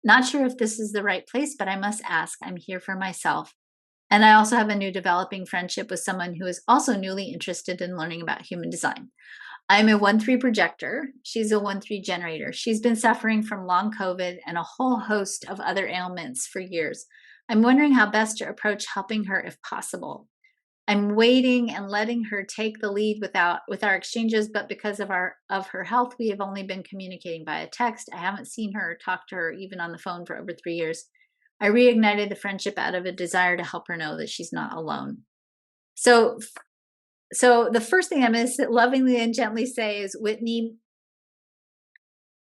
Not sure if this is the right place, but I must ask. I'm here for myself. And I also have a new developing friendship with someone who is also newly interested in learning about human design. I'm a 1-3 projector. She's a 1-3 generator. She's been suffering from long COVID and a whole host of other ailments for years. I'm wondering how best to approach helping her if possible. I'm waiting and letting her take the lead with our exchanges, but because of her health, we have only been communicating via text. I haven't seen her or talked to her even on the phone for over 3 years. I reignited the friendship out of a desire to help her know that she's not alone. So so the first thing I'm going to lovingly and gently say is, Whitney,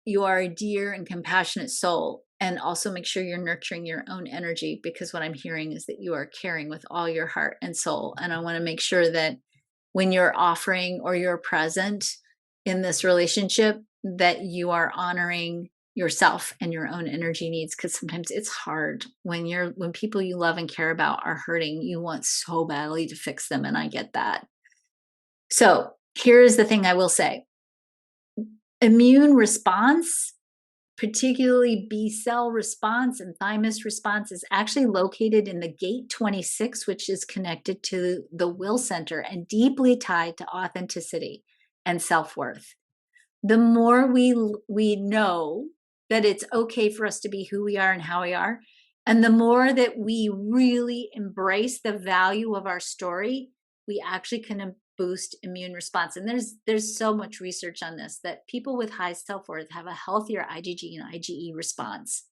you are a dear and compassionate soul. And also make sure you're nurturing your own energy, because what I'm hearing is that you are caring with all your heart and soul. And I want to make sure that when you're offering or you're present in this relationship, that you are honoring yourself and your own energy needs, because sometimes it's hard when people you love and care about are hurting. You want so badly to fix them, and I get that. So here's the thing I will say: immune response, particularly B cell response and thymus response, is actually located in the gate 26, which is connected to the will center and deeply tied to authenticity and self-worth. The more we know that it's okay for us to be who we are and how we are, and the more that we really embrace the value of our story, we actually can boost immune response. And there's so much research on this, that people with high self-worth have a healthier IgG and IgE response.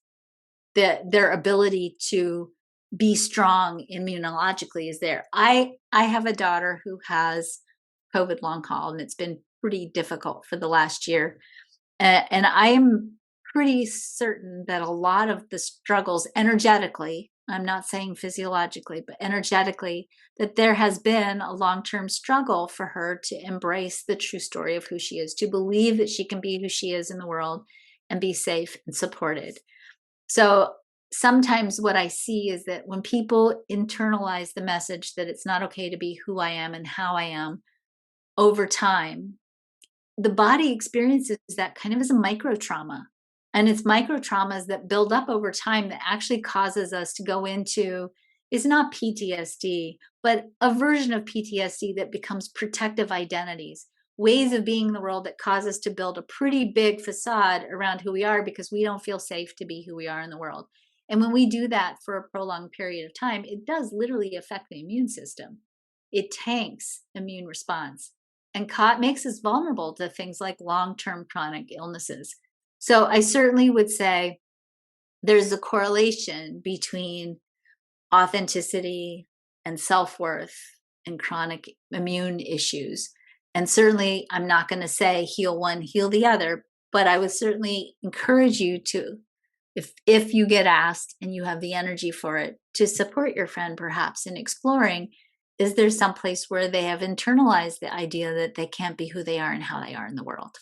That their ability to be strong immunologically is there. I have a daughter who has COVID long haul, and it's been pretty difficult for the last year. And I am pretty certain that a lot of the struggles energetically, I'm not saying physiologically, but energetically, that there has been a long-term struggle for her to embrace the true story of who she is, to believe that she can be who she is in the world and be safe and supported. So sometimes what I see is that when people internalize the message that it's not okay to be who I am and how I am, over time, the body experiences that kind of as a micro trauma. And it's micro traumas that build up over time that actually causes us to go into, is not PTSD, but a version of PTSD that becomes protective identities, ways of being in the world that cause us to build a pretty big facade around who we are because we don't feel safe to be who we are in the world. And when we do that for a prolonged period of time, it does literally affect the immune system. It tanks immune response and makes us vulnerable to things like long-term chronic illnesses. So I certainly would say there's a correlation between authenticity and self-worth and chronic immune issues. And certainly I'm not going to say heal one, heal the other, but I would certainly encourage you to, if you get asked and you have the energy for it, to support your friend perhaps in exploring, is there some place where they have internalized the idea that they can't be who they are and how they are in the world?